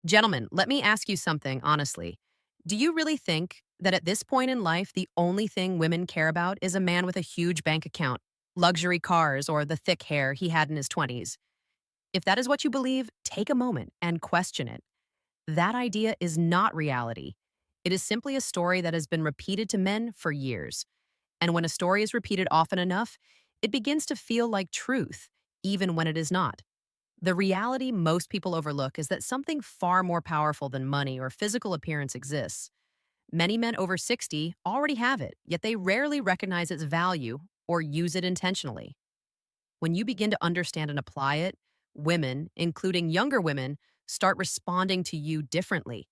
Gentlemen, let me ask you something honestly. Do you really think that at this point in life, the only thing women care about is a man with a huge bank account, luxury cars, or the thick hair he had in his 20s? If that is what you believe, take a moment and question it. That idea is not reality. It is simply a story that has been repeated to men for years. And when a story is repeated often enough, it begins to feel like truth, even when it is not. The reality most people overlook is that something far more powerful than money or physical appearance exists. Many men over 60 already have it, yet they rarely recognize its value or use it intentionally. When you begin to understand and apply it, women, including younger women, start responding to you differently.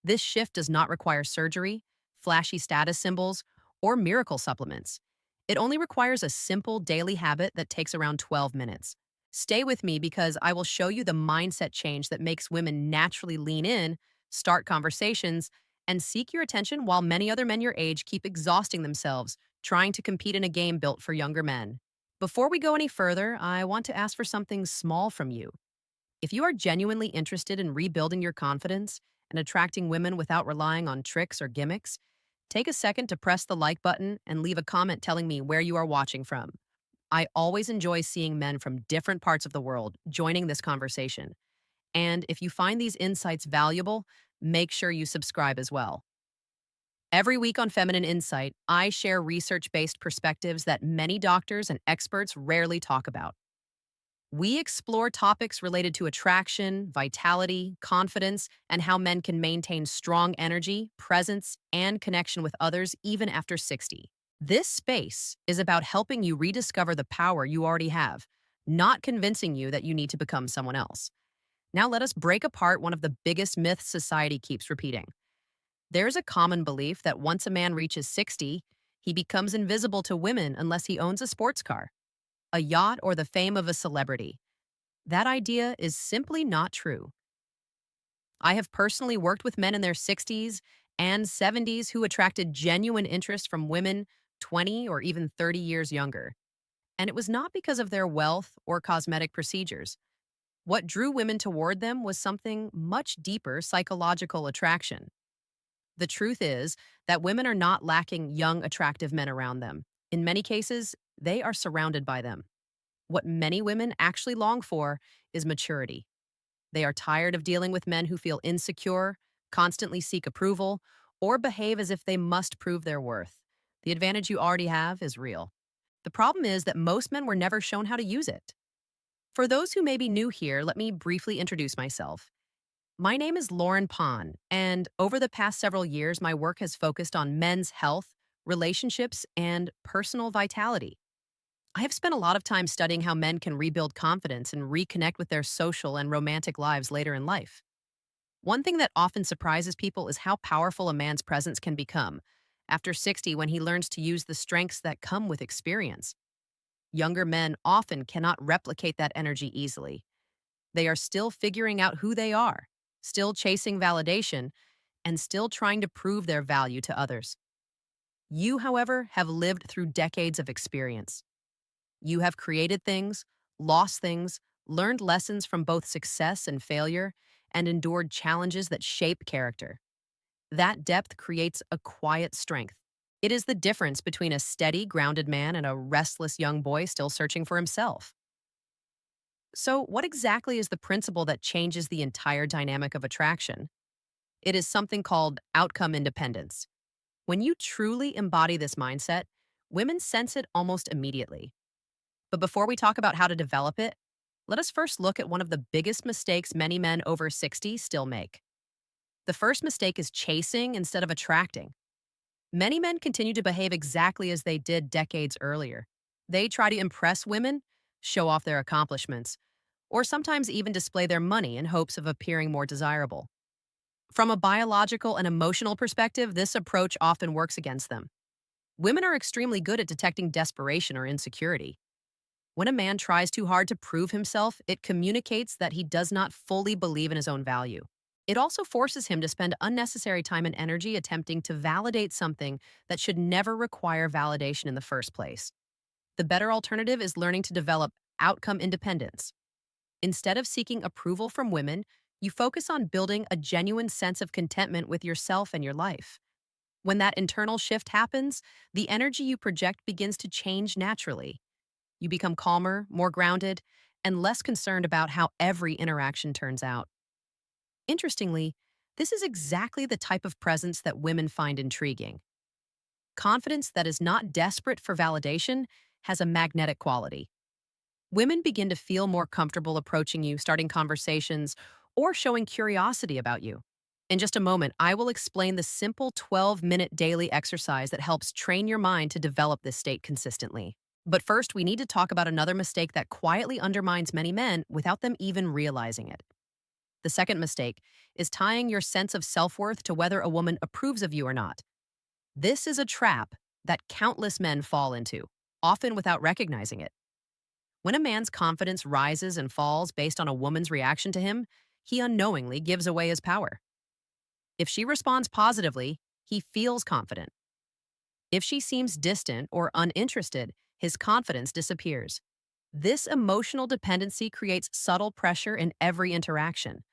This shift does not require surgery, flashy status symbols, or miracle supplements. It only requires a simple daily habit that takes around 12 minutes. Stay with me because I will show you the mindset change that makes women naturally lean in, start conversations, and seek your attention while many other men your age keep exhausting themselves trying to compete in a game built for younger men. Before we go any further, I want to ask for something small from you. If you are genuinely interested in rebuilding your confidence and attracting women without relying on tricks or gimmicks, take a second to press the like button and leave a comment telling me where you are watching from. I always enjoy seeing men from different parts of the world joining this conversation. And if you find these insights valuable, make sure you subscribe as well. Every week on Feminine Insight, I share research based perspectives that many doctors and experts rarely talk about. We explore topics related to attraction, vitality, confidence, and how men can maintain strong energy, presence, and connection with others even after 60. This space is about helping you rediscover the power you already have, not convincing you that you need to become someone else. Now, let us break apart one of the biggest myths society keeps repeating. There's a common belief that once a man reaches 60, he becomes invisible to women unless he owns a sports car, a yacht, or the fame of a celebrity. That idea is simply not true. I have personally worked with men in their 60s and 70s who attracted genuine interest from women 20 or even 30 years younger. And it was not because of their wealth or cosmetic procedures. What drew women toward them was something much deeper: psychological attraction. The truth is that women are not lacking young, attractive men around them. In many cases, they are surrounded by them. What many women actually long for is maturity. They are tired of dealing with men who feel insecure, constantly seek approval, or behave as if they must prove their worth. The advantage you already have is real. The problem is that most men were never shown how to use it. For those who may be new here, let me briefly introduce myself. My name is Lauren Pon, and over the past several years, my work has focused on men's health, relationships, and personal vitality. I have spent a lot of time studying how men can rebuild confidence and reconnect with their social and romantic lives later in life. One thing that often surprises people is how powerful a man's presence can become after 60 when he learns to use the strengths that come with experience. Younger men often cannot replicate that energy easily. They are still figuring out who they are, still chasing validation, and still trying to prove their value to others. You, however, have lived through decades of experience. You have created things, lost things, learned lessons from both success and failure, and endured challenges that shape character. That depth creates a quiet strength. It is the difference between a steady, grounded man and a restless young boy still searching for himself. So, what exactly is the principle that changes the entire dynamic of attraction? It is something called outcome independence. When you truly embody this mindset, women sense it almost immediately. But before we talk about how to develop it, let us first look at one of the biggest mistakes many men over 60 still make. The first mistake is chasing instead of attracting. Many men continue to behave exactly as they did decades earlier. They try to impress women, show off their accomplishments, or sometimes even display their money in hopes of appearing more desirable. From a biological and emotional perspective, this approach often works against them. Women are extremely good at detecting desperation or insecurity. When a man tries too hard to prove himself, it communicates that he does not fully believe in his own value. It also forces him to spend unnecessary time and energy attempting to validate something that should never require validation in the first place. The better alternative is learning to develop outcome independence. Instead of seeking approval from women, You focus on building a genuine sense of contentment with yourself and your life. When that internal shift happens, the energy you project begins to change naturally. You become calmer, more grounded, and less concerned about how every interaction turns out. Interestingly, this is exactly the type of presence that women find intriguing. Confidence that is not desperate for validation has a magnetic quality. Women begin to feel more comfortable approaching you, starting conversations, or showing curiosity about you. In just a moment, I will explain the simple 12-minute daily exercise that helps train your mind to develop this state consistently. But first, we need to talk about another mistake that quietly undermines many men without them even realizing it. The second mistake is tying your sense of self-worth to whether a woman approves of you or not. This is a trap that countless men fall into, often without recognizing it. When a man's confidence rises and falls based on a woman's reaction to him, he unknowingly gives away his power. If she responds positively, he feels confident. If she seems distant or uninterested, his confidence disappears. This emotional dependency creates subtle pressure in every interaction.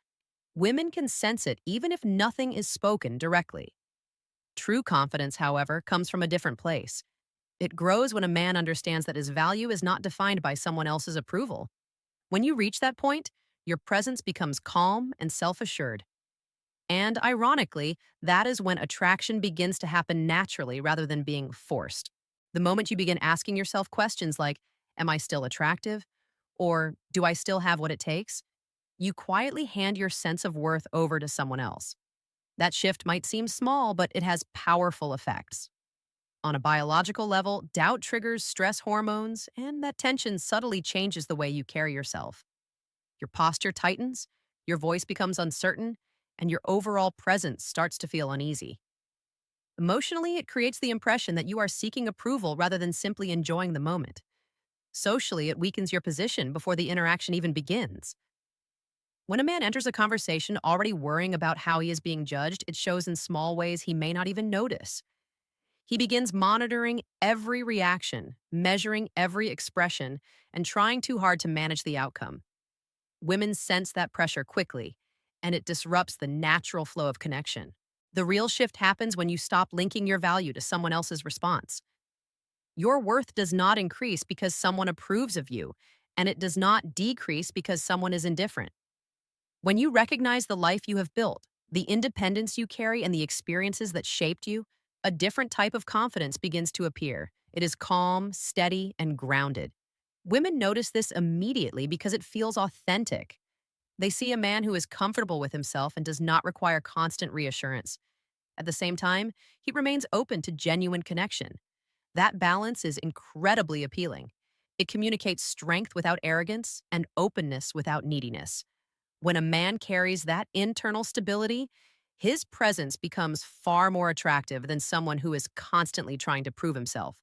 Women can sense it even if nothing is spoken directly. True confidence, however, comes from a different place. It grows when a man understands that his value is not defined by someone else's approval. When you reach that point, your presence becomes calm and self-assured. And ironically, that is when attraction begins to happen naturally rather than being forced. The moment you begin asking yourself questions like, am I still attractive? Or do I still have what it takes? You quietly hand your sense of worth over to someone else. That shift might seem small, but it has powerful effects. On a biological level, doubt triggers stress hormones, and that tension subtly changes the way you carry yourself. Your posture tightens, your voice becomes uncertain, and your overall presence starts to feel uneasy. Emotionally, it creates the impression that you are seeking approval rather than simply enjoying the moment. Socially, it weakens your position before the interaction even begins. When a man enters a conversation already worrying about how he is being judged, it shows in small ways he may not even notice. He begins monitoring every reaction, measuring every expression, and trying too hard to manage the outcome. Women sense that pressure quickly, and it disrupts the natural flow of connection. The real shift happens when you stop linking your value to someone else's response. Your worth does not increase because someone approves of you, and it does not decrease because someone is indifferent. When you recognize the life you have built, the independence you carry, and the experiences that shaped you, a different type of confidence begins to appear. It is calm, steady, and grounded. Women notice this immediately because it feels authentic. They see a man who is comfortable with himself and does not require constant reassurance. At the same time, he remains open to genuine connection. That balance is incredibly appealing. It communicates strength without arrogance and openness without neediness. When a man carries that internal stability, his presence becomes far more attractive than someone who is constantly trying to prove himself.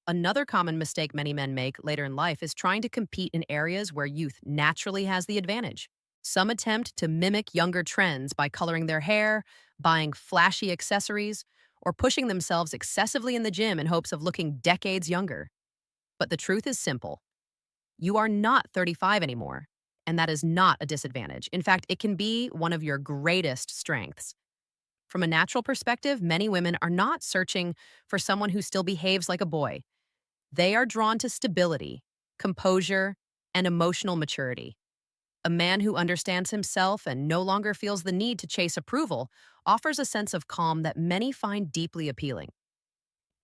Another common mistake many men make later in life is trying to compete in areas where youth naturally has the advantage. Some attempt to mimic younger trends by coloring their hair, buying flashy accessories, or pushing themselves excessively in the gym in hopes of looking decades younger. But the truth is simple. You are not 35 anymore, and that is not a disadvantage. In fact, it can be one of your greatest strengths. From a natural perspective, many women are not searching for someone who still behaves like a boy. They are drawn to stability, composure, and emotional maturity. A man who understands himself and no longer feels the need to chase approval offers a sense of calm that many find deeply appealing.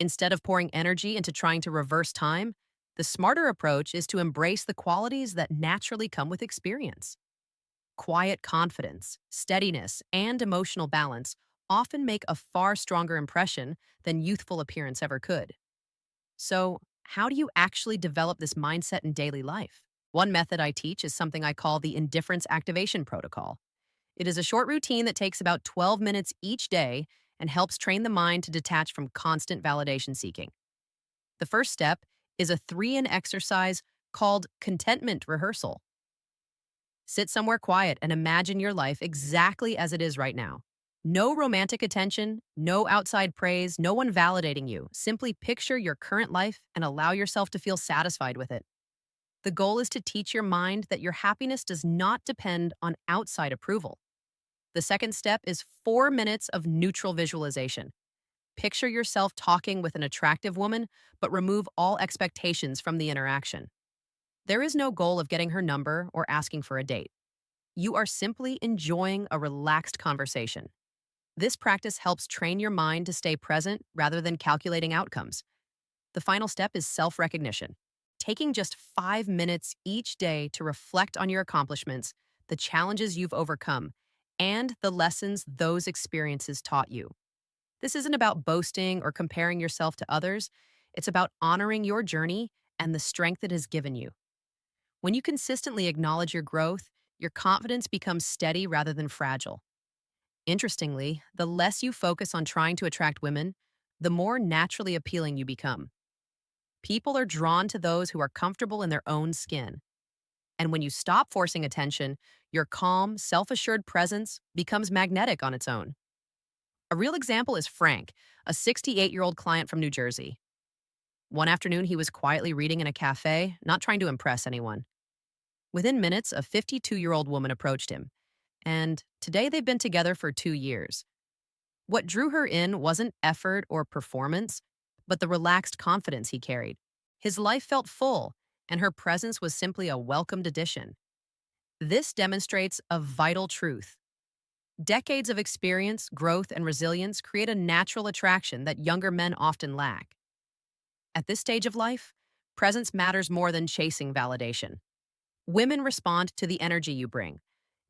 Instead of pouring energy into trying to reverse time, the smarter approach is to embrace the qualities that naturally come with experience. Quiet confidence, steadiness, and emotional balance often make a far stronger impression than youthful appearance ever could. So, how do you actually develop this mindset in daily life? One method I teach is something I call the indifference activation protocol. It is a short routine that takes about 12 minutes each day and helps train the mind to detach from constant validation seeking. The first step is a 3-in exercise called contentment rehearsal. Sit somewhere quiet and imagine your life exactly as it is right now. No romantic attention, no outside praise, no one validating you. Simply picture your current life and allow yourself to feel satisfied with it. The goal is to teach your mind that your happiness does not depend on outside approval. The second step is 4 minutes of neutral visualization. Picture yourself talking with an attractive woman, but remove all expectations from the interaction. There is no goal of getting her number or asking for a date. You are simply enjoying a relaxed conversation. This practice helps train your mind to stay present rather than calculating outcomes. The final step is self recognition. Taking just 5 minutes each day to reflect on your accomplishments, the challenges you've overcome, and the lessons those experiences taught you. This isn't about boasting or comparing yourself to others. It's about honoring your journey and the strength it has given you. When you consistently acknowledge your growth, your confidence becomes steady rather than fragile. Interestingly, the less you focus on trying to attract women, the more naturally appealing you become. People are drawn to those who are comfortable in their own skin. And when you stop forcing attention, your calm, self assured presence becomes magnetic on its own. A real example is Frank, a 68-year-old client from New Jersey. One afternoon, he was quietly reading in a cafe, not trying to impress anyone. Within minutes, a 52-year-old woman approached him, and today they've been together for 2 years. What drew her in wasn't effort or performance, but the relaxed confidence he carried. His life felt full, and her presence was simply a welcomed addition. This demonstrates a vital truth. Decades of experience, growth, and resilience create a natural attraction that younger men often lack. At this stage of life, presence matters more than chasing validation. Women respond to the energy you bring.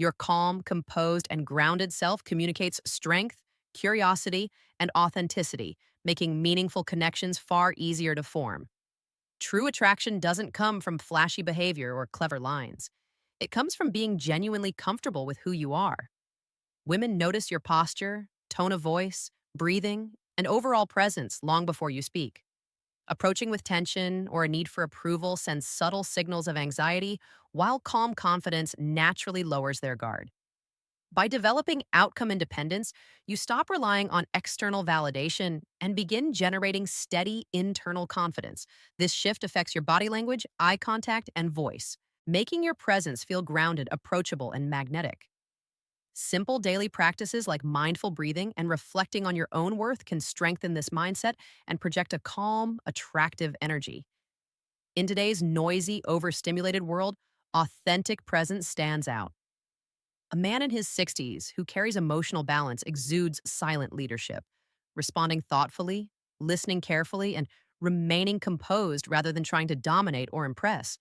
Your calm, composed, and grounded self communicates strength, curiosity, and authenticity, making meaningful connections far easier to form. True attraction doesn't come from flashy behavior or clever lines. It comes from being genuinely comfortable with who you are. Women notice your posture, tone of voice, breathing, and overall presence long before you speak. Approaching with tension or a need for approval sends subtle signals of anxiety, while calm confidence naturally lowers their guard. By developing outcome independence, you stop relying on external validation and begin generating steady internal confidence. This shift affects your body language, eye contact, and voice, making your presence feel grounded, approachable, and magnetic. Simple daily practices like mindful breathing and reflecting on your own worth can strengthen this mindset and project a calm, attractive energy. In today's noisy, overstimulated world, authentic presence stands out. A man in his 60s who carries emotional balance exudes silent leadership, responding thoughtfully, listening carefully, and remaining composed rather than trying to dominate or impress.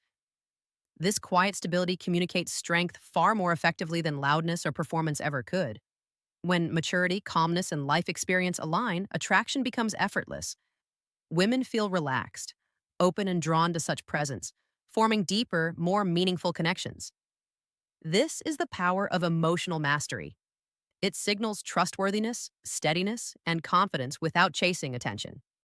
This quiet stability communicates strength far more effectively than loudness or performance ever could. When maturity, calmness, and life experience align, attraction becomes effortless. Women feel relaxed, open, and drawn to such presence, forming deeper, more meaningful connections. This is the power of emotional mastery. It signals trustworthiness, steadiness, and confidence without chasing attention.